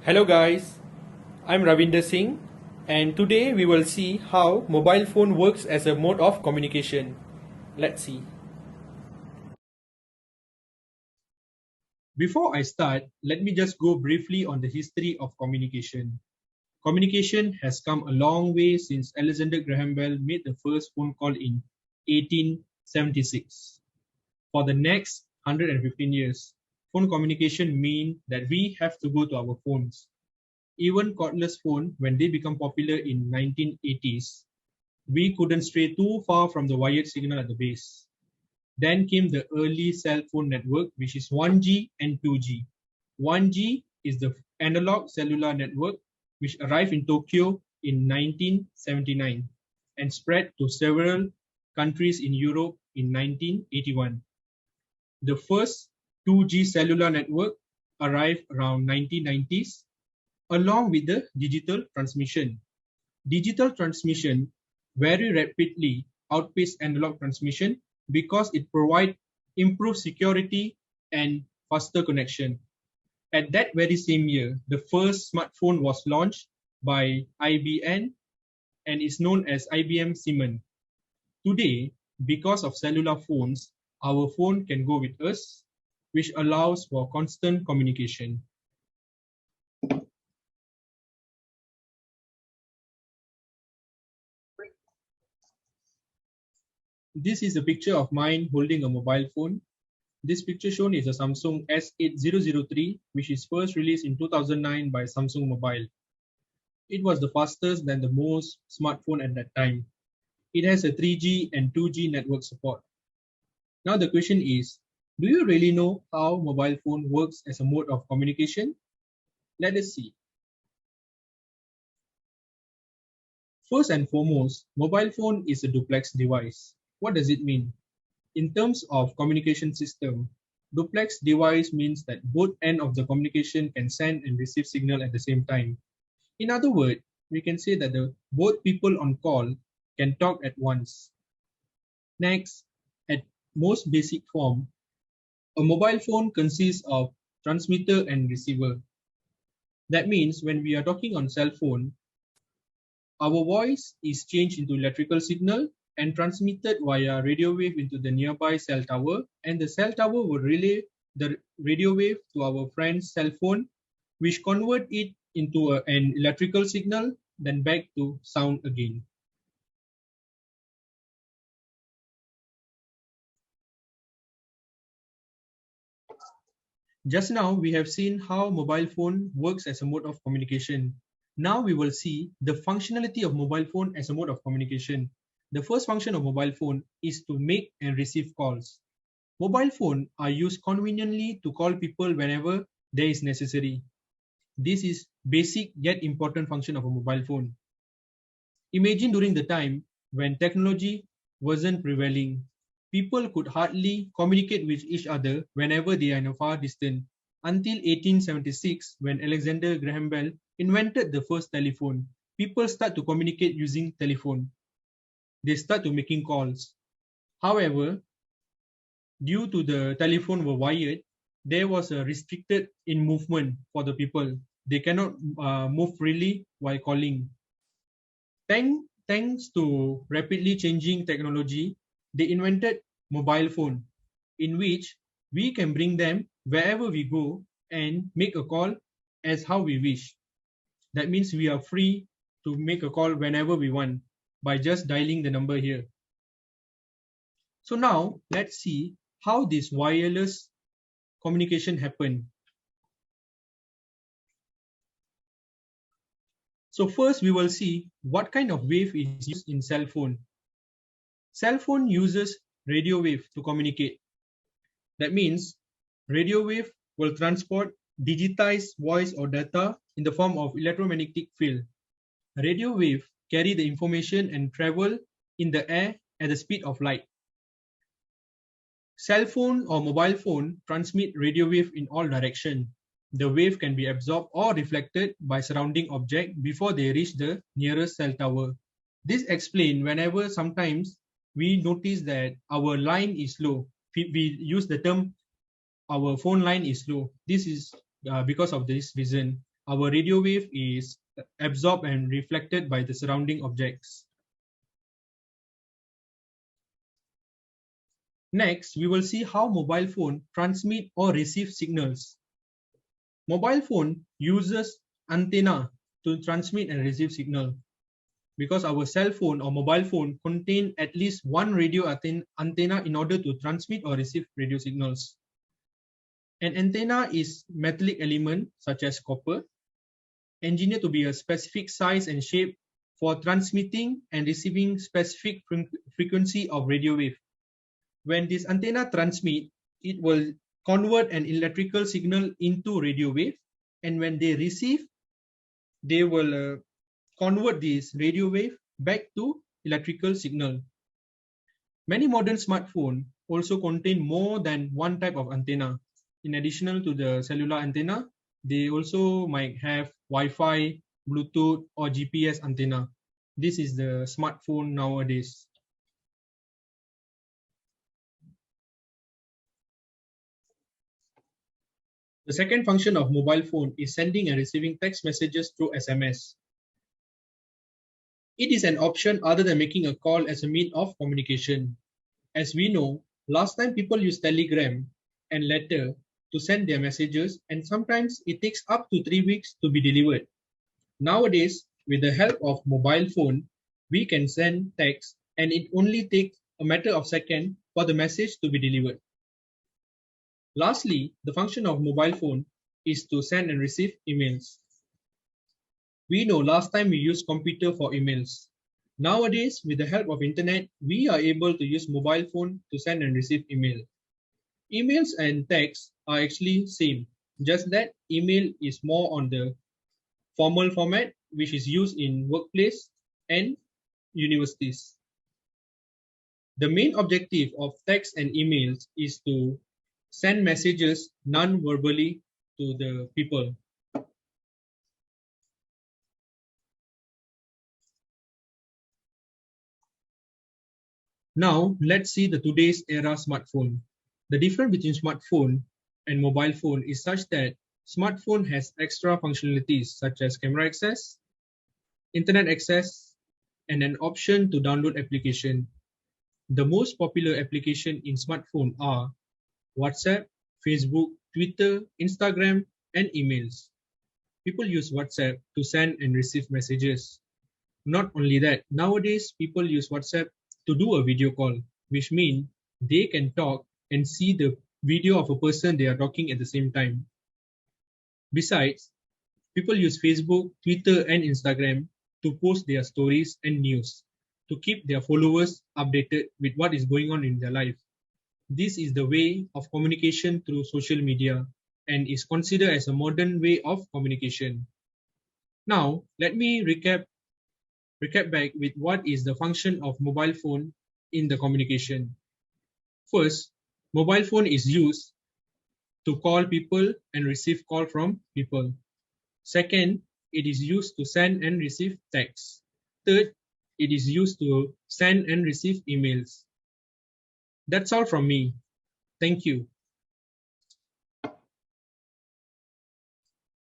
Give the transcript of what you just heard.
Hello guys, I'm Ravinder Singh and today we will see how mobile phone works as a mode of communication. Let's see. Before I start, let me just go briefly on the history of communication. Communication has come a long way since Alexander Graham Bell made the first phone call in 1876. For the next 115 years, phone communication mean that we have to go to our phones. Even cordless phone, when they become popular in 1980s, we couldn't stray too far from the wired signal at the base. Then came the early cell phone network, which is 1G and 2G. 1G is the analog cellular network, which arrived in Tokyo in 1979 and spread to several countries in Europe in 1981. The first 2G cellular network arrived around 1990s, along with the digital transmission. Digital transmission very rapidly outpaced analog transmission because it provides improved security and faster connection. At that very same year, the first smartphone was launched by IBM and is known as IBM Simon. Today, because of cellular phones, our phone can go with us, which allows for constant communication. This is a picture of mine holding a mobile phone. This picture shown is a Samsung S8003, which is first released in 2009 by Samsung Mobile. It was the fastest than the most smartphone at that time. It has a 3G and 2G network support. Now the question is, do you really know how mobile phone works as a mode of communication? Let us see. First and foremost, mobile phone is a duplex device. What does it mean? In terms of communication system, duplex device means that both ends of the communication can send and receive signal at the same time. In other words, we can say that both people on call can talk at once. Next, at most basic form, a mobile phone consists of transmitter and receiver. That means when we are talking on cell phone, our voice is changed into electrical signal and transmitted via radio wave into the nearby cell tower, and the cell tower will relay the radio wave to our friend's cell phone, which convert it into an electrical signal, then back to sound again. Just now, we have seen how mobile phone works as a mode of communication. Now we will see the functionality of mobile phone as a mode of communication. The first function of mobile phone is to make and receive calls. Mobile phones are used conveniently to call people whenever there is necessary. This is basic yet important function of a mobile phone. Imagine during the time when technology wasn't prevailing. People could hardly communicate with each other whenever they are in a far distance until 1876 when Alexander Graham Bell invented the first telephone. People start to communicate using telephone. They start to making calls. However, due to the telephone were wired, there was a restricted in movement for the people. They cannot move freely while calling. Thanks to rapidly changing technology, they invented mobile phone, in which we can bring them wherever we go and make a call as how we wish. That means we are free to make a call whenever we want by just dialing the number here. So now let's see how this wireless communication happen. So first we will see what kind of wave is used in cell phone. Cell phone uses radio wave to communicate. That means radio wave will transport digitized voice or data in the form of electromagnetic field. Radio wave carry the information and travel in the air at the speed of light. Cell phone or mobile phone transmit radio wave in all directions. The wave can be absorbed or reflected by surrounding object before they reach the nearest cell tower. This explains whenever sometimes we notice that our line is low. We use the term our phone line is low. This is because of this reason. our radio wave is absorbed and reflected by the surrounding objects. Next, we will see how mobile phone transmit or receive signals. Mobile phone uses antenna to transmit and receive signal because our cell phone or mobile phone contain at least one radio antenna in order to transmit or receive radio signals. An antenna is metallic element such as copper, engineered to be a specific size and shape for transmitting and receiving specific frequency of radio wave. When this antenna transmit, it will convert an electrical signal into radio wave, and when they receive, they will convert this radio wave back to electrical signal. Many modern smartphones also contain more than one type of antenna. In addition to the cellular antenna, they also might have Wi-Fi, Bluetooth, or GPS antenna. This is the smartphone nowadays. The second function of mobile phone is sending and receiving text messages through SMS. It is an option other than making a call as a means of communication. As we know, last time people used telegram and letter to send their messages, and sometimes it takes up to 3 weeks to be delivered. Nowadays, with the help of mobile phone, we can send text and it only takes a matter of seconds for the message to be delivered. Lastly, the function of mobile phone is to send and receive emails. We know last time we used computer for emails. Nowadays, with the help of internet, we are able to use mobile phone to send and receive email. Emails and text are actually same, just that email is more on the formal format, which is used in workplace and universities. The main objective of text and emails is to send messages non-verbally to the people. Now, let's see the today's era smartphone. The difference between smartphone and mobile phone is such that smartphone has extra functionalities such as camera access, internet access, and an option to download application. The most popular application in smartphone are WhatsApp, Facebook, Twitter, Instagram, and emails. People use WhatsApp to send and receive messages. Not only that, nowadays people use WhatsApp to do a video call, which means they can talk and see the video of a person they are talking at the same time. Besides, people use Facebook, Twitter, and Instagram to post their stories and news to keep their followers updated with what is going on in their life. This is the way of communication through social media and is considered as a modern way of communication. Now, let me recap back with what is the function of mobile phone in the communication. First, mobile phone is used to call people and receive call from people. Second, it is used to send and receive text. Third, it is used to send and receive emails. That's all from me. Thank you.